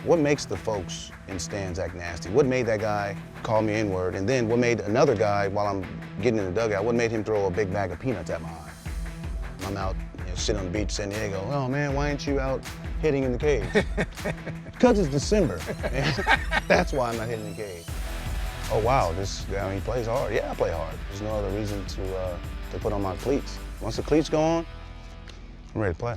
What makes the folks in stands act nasty? What made that guy call me N-word? And then what made another guy, while I'm getting in the dugout, what made him throw a big bag of peanuts at my eye? I'm out, sitting on the beach in San Diego. Oh man, why ain't you out hitting in the cage? Because it's December. That's why I'm not hitting the cage. Oh wow, he plays hard. Yeah, I play hard. There's no other reason to put on my cleats. Once the cleats go on, I'm ready to play.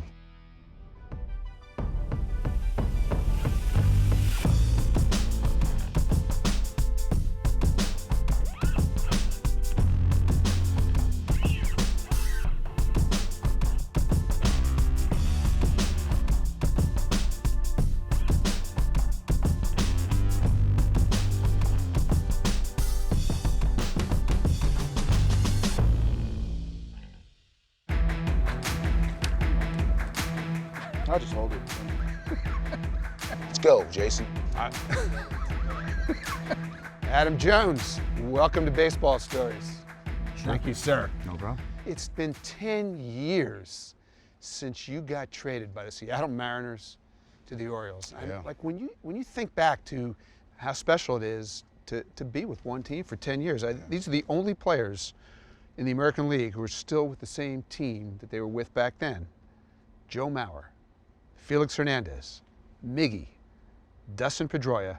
I'll just hold it. Let's go, Jason. Adam Jones, welcome to Baseball Stories. Thank you, sir. No problem. It's been 10 years since you got traded by the Seattle Mariners to the Orioles. Yeah. Like when you think back to how special it is to be with one team for 10 years. These are the only players in the American League who are still with the same team that they were with back then. Joe Mauer, Felix Hernandez, Miggy, Dustin Pedroia,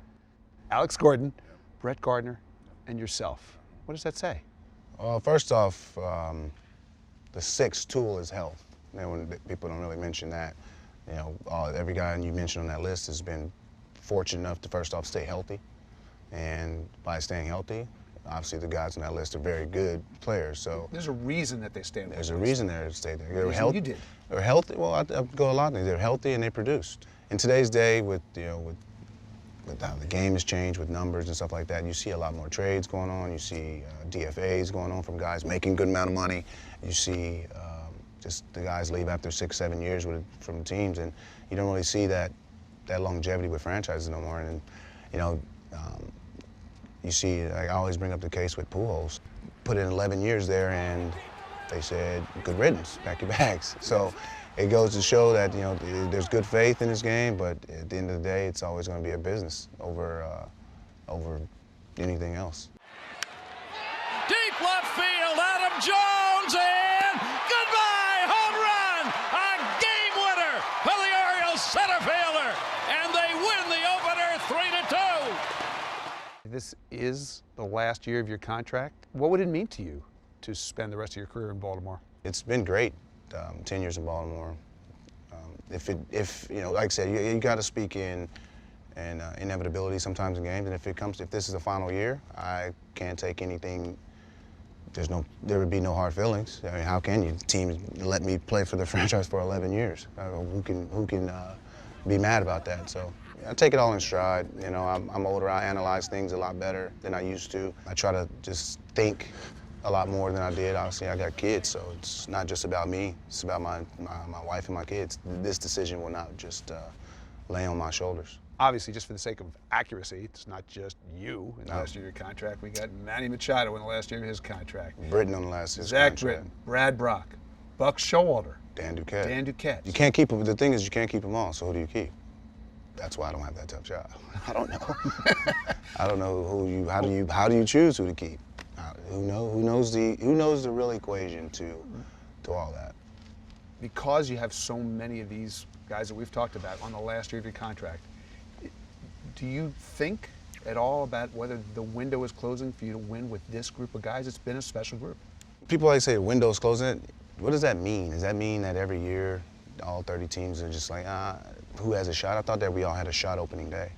Alex Gordon, Brett Gardner, and yourself. What does that say? Well, first off, the sixth tool is health. When people don't really mention that. Every guy you mentioned on that list has been fortunate enough to first off stay healthy. And by staying healthy, obviously the guys on that list are very good players. So there's a reason that they stay there. There's a reason they stay there. They're healthy. You did. They're healthy. Well, I go a lot. They're healthy and they produced. In today's day, with how the game has changed with numbers and stuff like that, you see a lot more trades going on. You see DFAs going on from guys making a good amount of money. You see just the guys leave after 6, 7 years from teams, and you don't really see that longevity with franchises no more. And you see, I always bring up the case with Pujols. Put in 11 years there, and they said, good riddance, pack your bags. So it goes to show that, there's good faith in this game, but at the end of the day, it's always going to be a business over anything else. Deep left field, Adam Jones, and goodbye, home run! A game winner for the Orioles center fielder, and they win the opener 3-2. This is the last year of your contract. What would it mean to you to spend the rest of your career in Baltimore? It's been great, 10 years in Baltimore. Like I said, you got to speak in inevitability sometimes in games, and if this is the final year, I can't take anything. There would be no hard feelings. I mean, how can you? The team let me play for the franchise for 11 years. Who can be mad about that? So I take it all in stride. I'm older. I analyze things a lot better than I used to. I try to just think a lot more than I did. Obviously, I got kids, so it's not just about me. It's about my wife and my kids. This decision will not just lay on my shoulders. Obviously, just for the sake of accuracy, it's not just you in the last year of your contract. We got Manny Machado in the last year of his contract. Britton on the last year of his Zach contract. Britton, Brad Brock, Buck Showalter, Dan Duquette. You can't keep them. The thing is, you can't keep them all. So who do you keep? That's why I don't have that tough job. I don't know. I don't know who you. How do you choose who to keep? Who knows the real equation to all that? Because you have so many of these guys that we've talked about on the last year of your contract, do you think at all about whether the window is closing for you to win with this group of guys? It's been a special group. People always say the window's closing. What does that mean? Does that mean that every year all 30 teams are just like, who has a shot? I thought that we all had a shot opening day.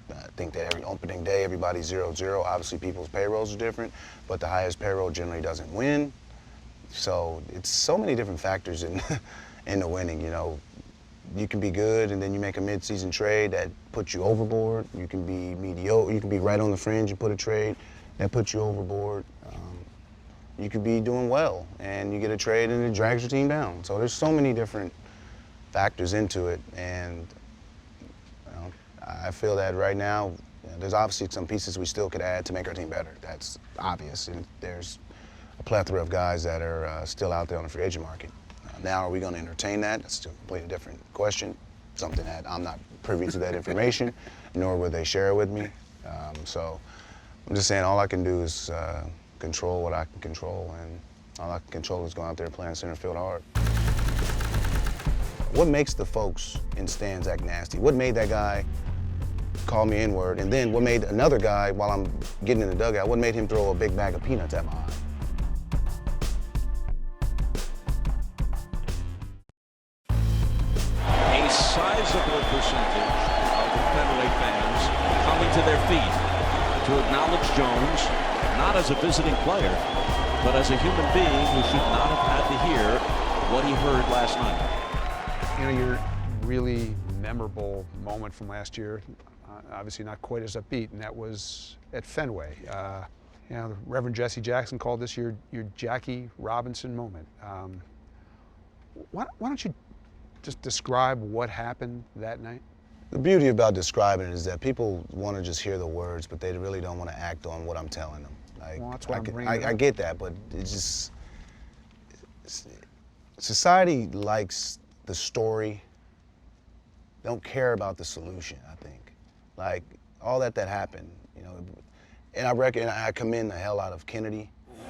I think that every opening day, everybody's 0-0. Obviously, people's payrolls are different, but the highest payroll generally doesn't win. So it's so many different factors in the winning. You can be good, and then you make a mid-season trade that puts you overboard. You can be mediocre. You can be right on the fringe and put a trade that puts you overboard. You could be doing well, and you get a trade, and it drags your team down. So there's so many different factors into it, and I feel that right now, there's obviously some pieces we still could add to make our team better. That's obvious, and there's a plethora of guys that are still out there on the free agent market. Now, are we going to entertain that? That's still a completely different question. something that I'm not privy to that information, nor will they share it with me. So I'm just saying all I can do is control what I can control, and all I can control is going out there playing Centerfield hard. What makes the folks in stands act nasty? What made that guy call me N-word? And then what made another guy, while I'm getting in the dugout, what made him throw a big bag of peanuts at my eye? A sizable percentage of the Fenway fans coming to their feet to acknowledge Jones, not as a visiting player, but as a human being who should not have had to hear what he heard last night. You know, your really memorable moment from last year, obviously not quite as upbeat, and that was at Fenway. You know, the Reverend Jesse Jackson called this your Jackie Robinson moment. Why don't you just describe what happened that night? The beauty about describing it is that people want to just hear the words, but they really don't want to act on what I'm telling them. Like, Well, that's why I'm bringing it I up. get that, but it's just, society likes the story, don't care about the solution, I think. Like, all that happened, you know, and I commend the hell out of Kennedy.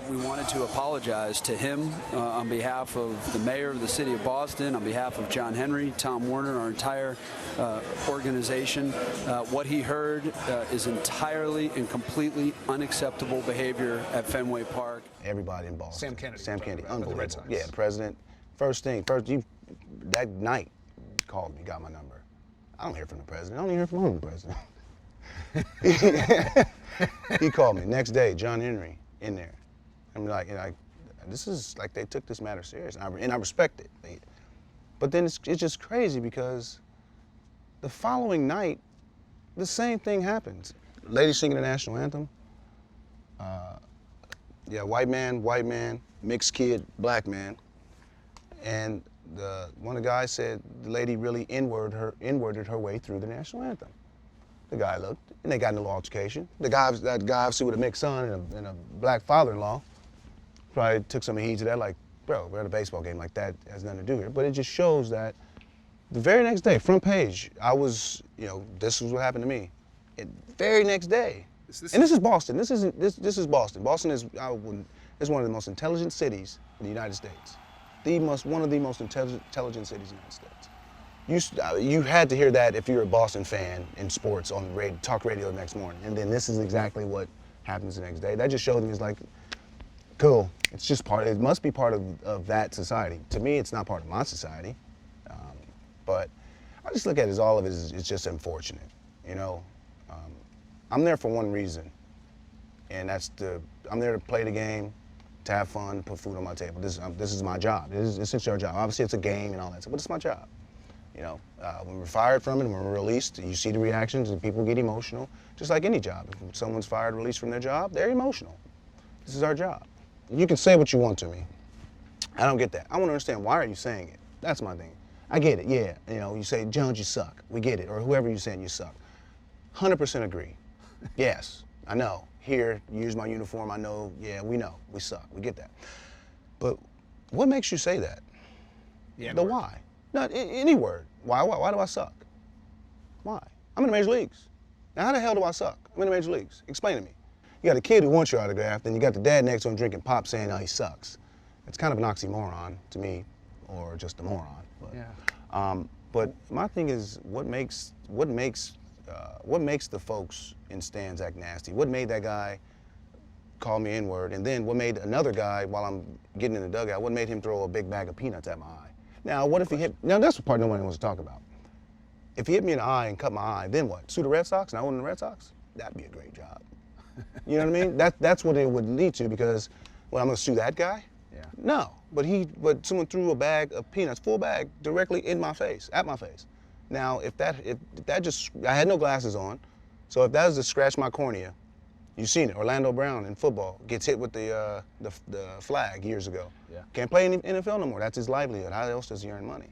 We wanted to apologize to him on behalf of the mayor of the city of Boston, on behalf of John Henry, Tom Warner, our entire organization. What he heard is entirely and completely unacceptable behavior at Fenway Park. Everybody in Boston. Sam Kennedy, unbelievable. with the Red Sox. Yeah, the president. That night, called me, got my number. I don't hear from the president. I don't even hear from the president. He called me. Next day, John Henry in there. I'm like, this is like they took this matter serious, and I respect it. But then it's just crazy because the following night, the same thing happens. Lady singing the national anthem. Yeah, white man, mixed kid, black man. And one of the guys said the lady really N-worded her way through the national anthem. The guy looked, and they got in a little altercation. That guy obviously with a mixed son and a black father-in-law probably took some heed to that, like, bro, we're at a baseball game, like that has nothing to do here. But it just shows that the very next day, front page, I was, you know, this is what happened to me. Very next day. And this is Boston. This is Boston. Boston is one of the most intelligent cities in the United States. One of the most intelligent cities in the United States. You had to hear that if you're a Boston fan in sports on talk radio the next morning. And then this is exactly what happens the next day. That just showed me, it's like, cool. It's just it must be part of that society. To me, it's not part of my society. But I just look at it as all of it is just unfortunate, you know. I'm there for one reason, and I'm there to play the game, to have fun, put food on my table. This is my job. This is your job. Obviously, it's a game and all that stuff, but it's my job. You know, when we're fired from it, when we're released, you see the reactions and people get emotional, just like any job. If someone's fired or released from their job, they're emotional. This is our job. You can say what you want to me. I don't get that. I want to understand, why are you saying it? That's my thing. I get it, yeah. You know, you say, Jones, you suck. We get it. Or whoever you're saying, you suck. 100% agree. Yes, I know. Here, use my uniform, I know, yeah, we know. We suck. We get that. But what makes you say that? Yeah. The why. Not any word. Why do I suck? Why? I'm in the major leagues. Now, how the hell do I suck? I'm in the major leagues. Explain to me. You got a kid who wants your autograph, then you got the dad next to him drinking pop saying, oh, he sucks. It's kind of an oxymoron to me, or just a moron. But, Yeah. But my thing is, what makes the folks in stands act nasty? What made that guy call me N-word? And then what made another guy, while I'm getting in the dugout, what made him throw a big bag of peanuts at my eye? Now, what if he hit? Now, that's the part nobody wants to talk about. If he hit me in the eye and cut my eye, then what? Sue the Red Sox and I own the Red Sox? That'd be a great job. You know what I mean? That's what it would lead to, because, well, I'm gonna sue that guy? Yeah. No, but someone threw a bag of peanuts, full bag, directly in my face, at my face. Now, if that just, I had no glasses on, so if that was to scratch my cornea, you've seen it. Orlando Brown in football gets hit with the flag years ago. Yeah. Can't play in the NFL no more. That's his livelihood. How else does he earn money?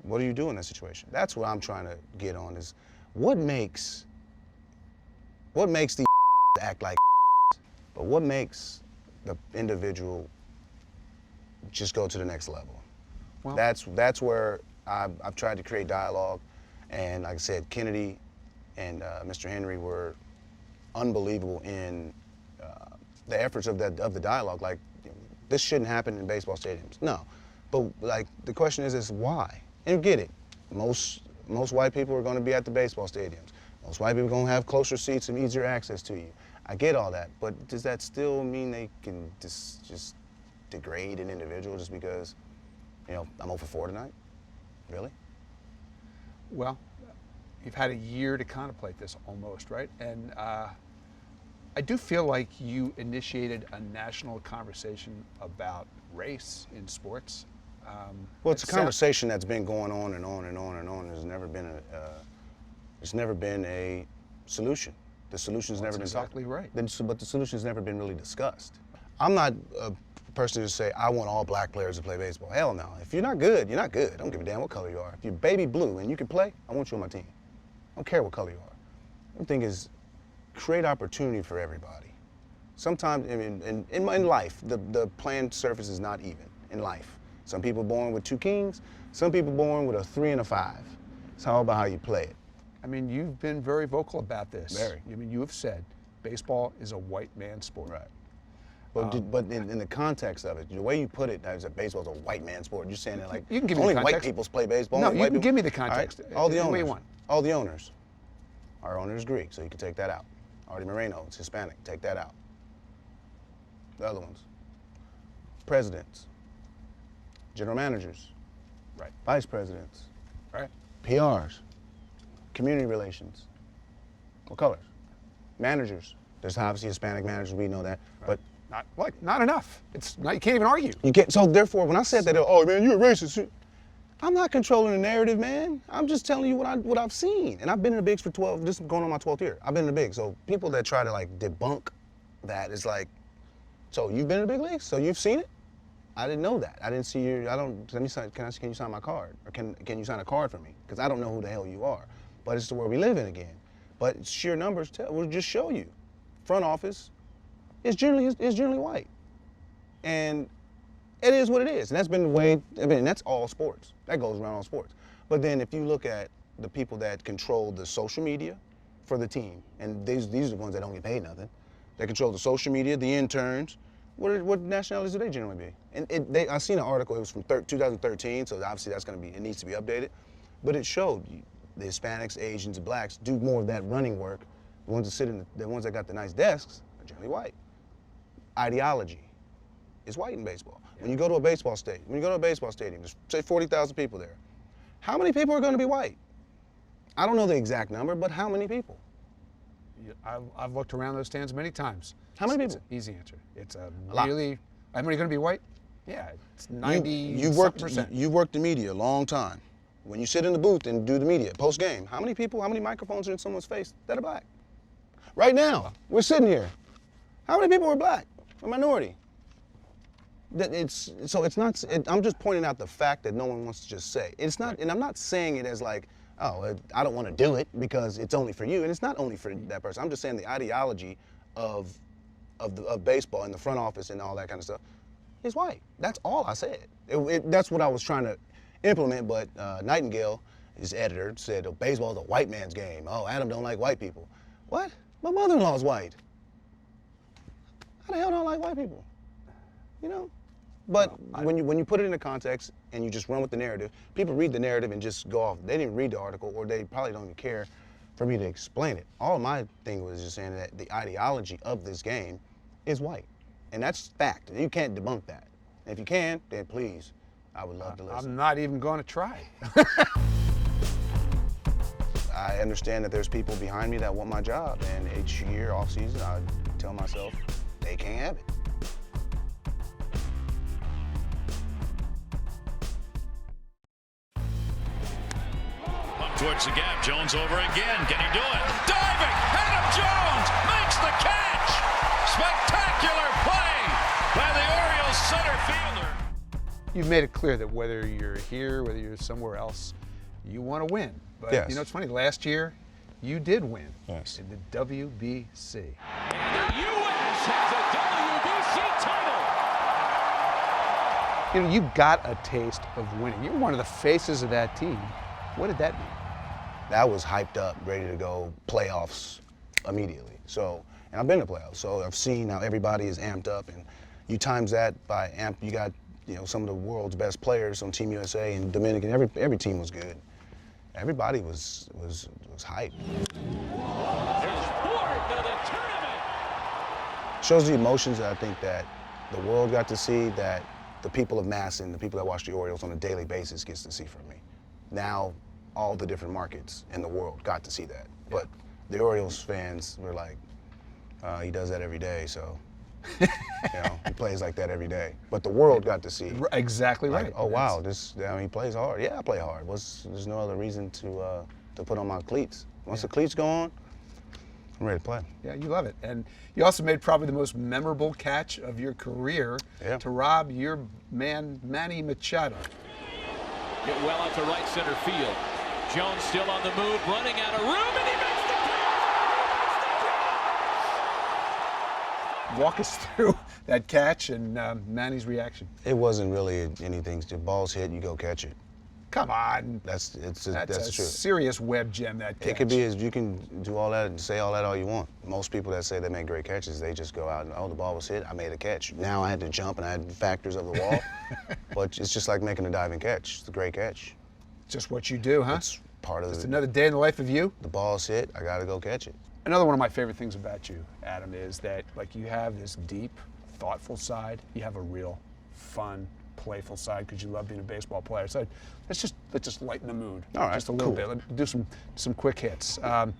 What do you do in that situation? That's what I'm trying to get on, is what makes the act like, but what makes the individual just go to the next level? Well, That's where I've tried to create dialogue, and like I said, Kennedy and Mr. Henry were unbelievable in the efforts of the dialogue. Like, this shouldn't happen in baseball stadiums. No, but like the question is why? And get it. Most white people are going to be at the baseball stadiums. Most white people are going to have closer seats and easier access to you. I get all that, but does that still mean they can just degrade an individual just because, I'm 0 for 4 tonight? Really? Well, you've had a year to contemplate this almost, right? And I do feel like you initiated a national conversation about race in sports. Well, it's a conversation that's been going on and on and on and on. There's never been a solution. The solution's never been exactly right. But the solution's never been really discussed. I'm not a person to say I want all black players to play baseball. Hell no. If you're not good, you're not good. I don't give a damn what color you are. If you're baby blue and you can play, I want you on my team. I don't care what color you are. The thing is, create opportunity for everybody. Sometimes in life, the playing surface is not even in life. Some people are born with 2 kings. Some people are born with a 3 and a 5. It's all about how you play it. I mean, you've been very vocal about this. Very. I mean, you have said baseball is a white man's sport. Right. But in the context of it, the way you put it, that baseball's a white man's sport. You're saying that like you can give me only the white context. people play baseball. No, only you white can people. give me the context. All the Any way owners. you want. All the owners. Our owner is Greek, so you can take that out. Artie Moreno is Hispanic. Take that out. The other ones. Presidents. General managers. Right. Vice presidents. Right. PRs. Community relations. What colors? Managers. There's obviously Hispanic managers, we know that. Right. But not enough. It's not, you can't even argue. You can't. So therefore, when I said that, oh man, you're a racist. I'm not controlling the narrative, man. I'm just telling you what I've seen, and I've been in the bigs for 12. This is going on my 12th year. I've been in the bigs. So people that try to like debunk that is like, so you've been in the big leagues, so you've seen it. I didn't know that. I didn't see you. I don't. Let me sign. Can you sign my card, or can you sign a card for me? Because I don't know who the hell you are. But it's the world we live in again. But sheer numbers will just show you. Front office is generally white, and it is what it is. And that's been the way. I mean, that's all sports. That goes around all sports. But then if you look at the people that control the social media for the team, and these are the ones that don't get paid nothing. They control the social media, the interns. What nationalities do they generally be? And I seen an article. It was from 2013, so obviously it needs to be updated. But it showed the Hispanics, Asians, and blacks do more of that running work. The ones that the ones that got the nice desks are generally white. Ideology is white in baseball. Yeah. When you go to a baseball stadium, there's say 40,000 people there. How many people are going to be white? I don't know the exact number, but how many people? I've looked around those stands many times. How many It's people? an easy answer. It's how many going to be white? Yeah, it's 90. You've worked the media a long time. When you sit in the booth and do the media post game, how many microphones are in someone's face that are black? Right now, we're sitting here. How many people are black or minority? I'm just pointing out the fact that no one wants to just say. It's not, and I'm not saying it as like, oh, I don't want to do it because it's only for you, and it's not only for that person. I'm just saying the ideology of baseball in the front office and all that kind of stuff is white. That's all I said. That's what I was trying to implement, but Nightingale, his editor, said, oh, baseball is a white man's game. Oh, Adam don't like white people. What? My mother-in-law's white. How the hell don't I like white people? You know? But when you put it into context and you just run with the narrative, people read the narrative and just go off. They didn't read the article, or they probably don't even care for me to explain it. All my thing was just saying that the ideology of this game is white. And that's fact. You can't debunk that. And if you can, then please, I would love to listen. I'm not even going to try. I understand that there's people behind me that want my job, and each year, off season, I tell myself they can't have it. Up towards the gap, Jones over again. Can he do it? Diving! Adam Jones makes the catch! Spectacular play by the Orioles center fielder. You've made it clear that whether you're here, whether you're somewhere else, you want to win. But yes. You know, it's funny, last year, you did win yes. in the WBC. And the U.S. has a WBC title. You know, you got a taste of winning. You're one of the faces of that team. What did that mean? That was hyped up, ready to go playoffs immediately. So, and I've been to playoffs, so I've seen how everybody is amped up, and you times that by you got, you know, some of the world's best players on Team USA and Dominican. Every team was good. Everybody was hyped. There's fourth of the tournament. Shows the emotions that I think that the world got to see, that the people of Masson, the people that watch the Orioles on a daily basis gets to see from me. Now, all the different markets in the world got to see that. But the Orioles fans were like, he does that every day, so, you know, he plays like that every day. But the world got to see. Exactly Like, right. oh, wow, he plays hard. Yeah, I play hard. There's no other reason to put on my cleats. Once the cleats go on, I'm ready to play. Yeah, you love it. And you also made probably the most memorable catch of your career to rob your man, Manny Machado. Get well out to right center field. Jones still on the move, running out of room, and he makes the catch! Walk us through that catch and Manny's reaction. It wasn't really anything. The ball's hit, you go catch it. Come on. That's That's a true. serious web gem, that catch. It could be you can do all that and say all that all you want. Most people that say they make great catches, they just go out and, oh, the ball was hit, I made a catch. Now I had to jump and I had factors of the wall, but it's just like making a diving catch. It's a great catch. Just what you do, huh? It's part of It's another day in the life of you. the ball's hit, I gotta go catch it. Another one of my favorite things about you, Adam, is that like you have this deep, thoughtful side. You have a real fun, playful side because you love being a baseball player. So let's just lighten the mood All right, just a little cool. bit. Let's do some quick hits. I've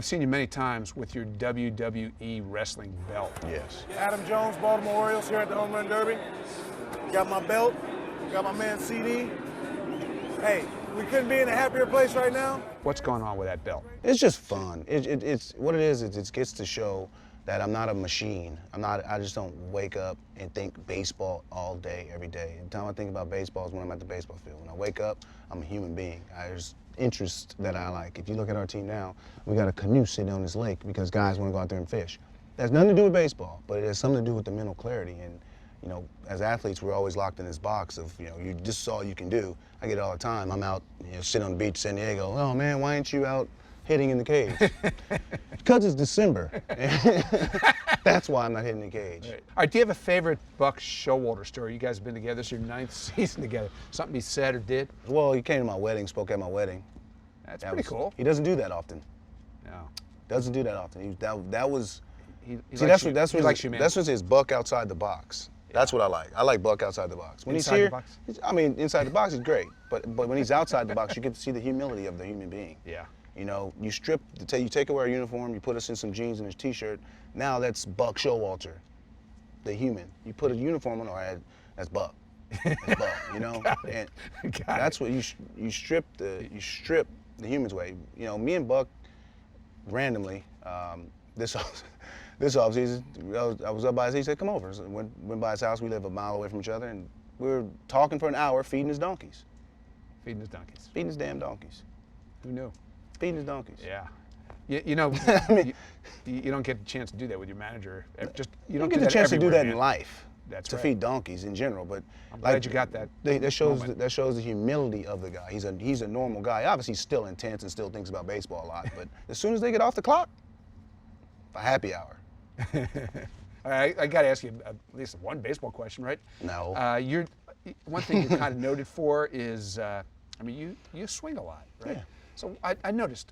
seen you many times with your WWE wrestling belt. Yes. Adam Jones, Baltimore Orioles here at the Home Run Derby. Got my belt, got my man CD. Hey, we couldn't be in a happier place right now. What's going on with that belt? It's just fun. It's what it is. It gets to show that I'm not a machine. I just don't wake up and think baseball all day, every day. The time I think about baseball is when I'm at the baseball field. When I wake up, I'm a human being. There's interests that I like. If you look at our team now, we got a canoe sitting on this lake because guys want to go out there and fish. That has nothing to do with baseball, but it has something to do with the mental clarity. And, you know, as athletes, we're always locked in this box of, you know, this is all you can do. I get it all the time. I'm out, you know, sitting on the beach in San Diego. Oh, man, why ain't you out hitting in the cage? Because it's December. That's why I'm not hitting the cage. All right, do you have a favorite Buck Showalter story? You guys have been together. This is your 9th season together. Something he said or did? Well, he came to my wedding, spoke at my wedding. That's pretty cool. He doesn't do that often. No. Doesn't do that often. That was. He See, likes that's you, he likes you, man. what's his Buck outside the box. That's what I like. I like Buck outside the box. When Inside he's here, the box? I mean, inside the box is great, but when he's outside the box, you get to see the humility of the human being. Yeah. You know, you take away our uniform, you put us in some jeans and a t-shirt. Now that's Buck Showalter, the human. You put a uniform on, all right, that's Buck. That's Buck. You know, and that's what you strip the humans way. You know, me and Buck randomly this offseason, I was up by his house. He said, "Come over." So went by his house. We live a mile away from each other, and we were talking for an hour, feeding his donkeys. Feeding his donkeys. Feeding his damn donkeys. Who knew? Feeding his donkeys. Yeah. You know, you don't get the chance to do that with your manager. You don't get the chance to do that in life. That's to right. feed donkeys in general, but I'm glad you got that. That shows the humility of the guy. He's a normal guy. Obviously, he's still intense and still thinks about baseball a lot. But as soon as they get off the clock, a happy hour. I got to ask you at least one baseball question, right? No. One thing you're kind of noted for is, I mean, you swing a lot, right? Yeah. So I noticed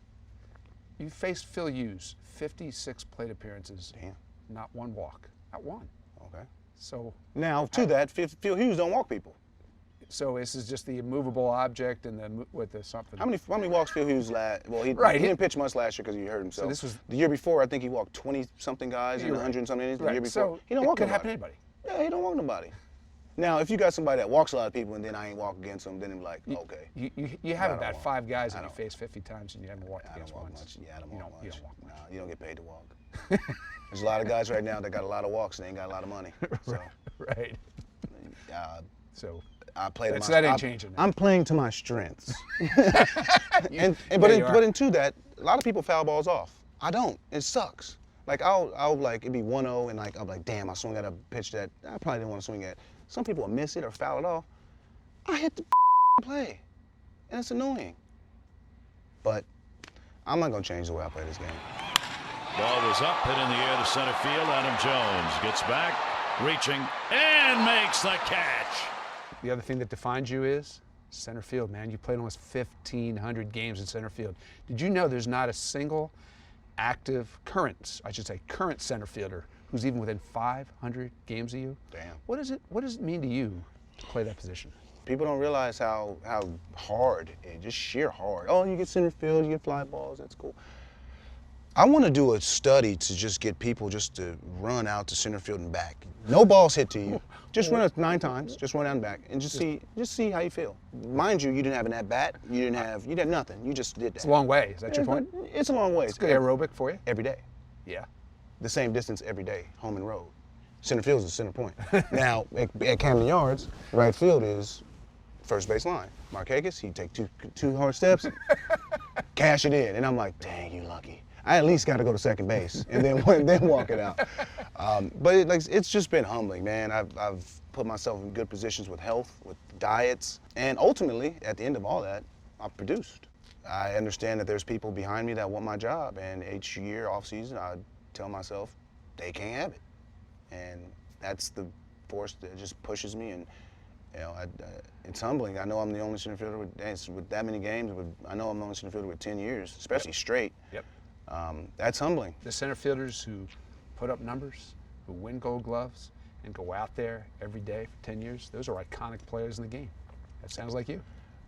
you faced Phil Hughes, 56 plate appearances, Damn. not one walk, not one. Okay. So Now to that, Phil Hughes don't walk people. So this is just the immovable object and with the something. How many walks Phil Hughes last? Well, he Right. didn't pitch much last year because he hurt himself. So this was the year before. I think he walked 20-something guys and You're right. 100-something innings. The Right. year before, So he don't it walk could nobody. happen to anybody. Yeah, he don't walk nobody. Now, if you got somebody that walks a lot of people and then I ain't walk against them, then I'm like, okay. You have I don't about walk. 5 guys I that you don't. faced 50 times and you haven't walked I don't against walk once. much. Yeah, I don't You walk don't- you much. don't walk much. No, you don't get paid to walk. There's a lot of guys right now that got a lot of walks and they ain't got a lot of money. So, Right. so So I play to That's- my. that ain't changing now. I'm playing to my strengths. But you are. into that, a lot of people foul balls off. I don't. It sucks. Like I'll like it'd be 1-0 and like I'm like, damn, I swung at a pitch that I probably didn't want to swing at. Some people will miss it or foul it off. I hit the play, and it's annoying. But I'm not gonna change the way I play this game. Ball was up, hit in the air to center field. Adam Jones gets back, reaching, and makes the catch. The other thing that defines you is center field, man. You played almost 1,500 games in center field. Did you know there's not a single active, current center fielder who's even within 500 games of you? Damn. What does it mean to you to play that position? People don't realize how hard, just sheer hard. Oh, you get center field, you get fly balls, that's cool. I want to do a study to just get people just to run out to center field and back. No balls hit to you. Just run it 9 times. Just run out and back, and just see how you feel. Mind you, you didn't have an at bat. You did nothing. You just did that. It's a long way. Is that your point? It's a long way. It's good aerobic for you. Every day. Yeah. The same distance every day, home and road. Center field is the center point. Now at Camden Yards, right field is first base line. Markakis, he'd take two hard steps, cash it in, and I'm like, dang, you lucky. I at least got to go to second base and then walk it out. But it's just been humbling, man. I've put myself in good positions with health, with diets, and ultimately, at the end of all that, I've produced. I understand that there's people behind me that want my job, and each year off season, I tell myself they can't have it, and that's the force that just pushes me. And it's humbling. I know I'm the only center fielder with that many games. I know I'm the only center fielder with 10 years, especially straight. Yep. That's humbling. The center fielders who put up numbers, who win Gold Gloves, and go out there every day for 10 years, those are iconic players in the game. That sounds like you.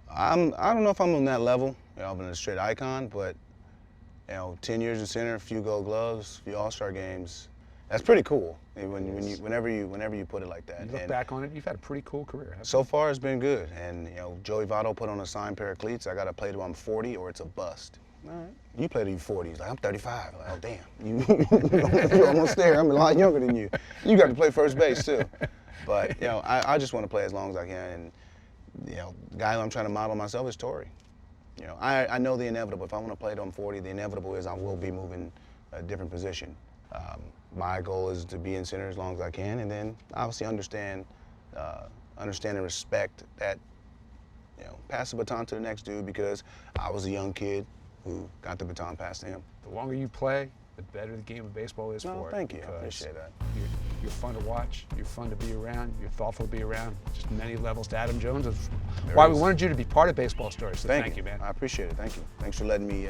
I don't know if I'm on that level. I'm a straight icon, but 10 years in center, a few Gold Gloves, a few All-Star games. That's pretty cool. Whenever you put it like that. You look back on it, you've had a pretty cool career. So far, it's been good. And Joey Votto put on a signed pair of cleats. I got to play till I'm 40, or it's a bust. All right. You play till you're 40. He's like, I'm 35. I'm like, oh damn, you're almost there. I'm a lot younger than you. You got to play first base too. But I just want to play as long as I can. And the guy I'm trying to model myself is Torrey. I know the inevitable. If I want to play till I'm 40, the inevitable is I will be moving a different position. My goal is to be in center as long as I can, and then obviously understand and respect that, pass the baton to the next dude, because I was a young kid who got the baton passed to him. The longer you play, the better the game of baseball is for it. Thank you. I appreciate that. You're fun to watch. You're fun to be around. You're thoughtful to be around. Just many levels to Adam Jones. Of why we wanted you to be part of Baseball Stories. So thank you, man. I appreciate it. Thank you. Thanks for letting me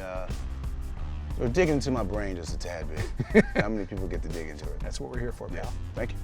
digging into my brain just a tad bit. How many people get to dig into it? That's what we're here for, pal. Thank you.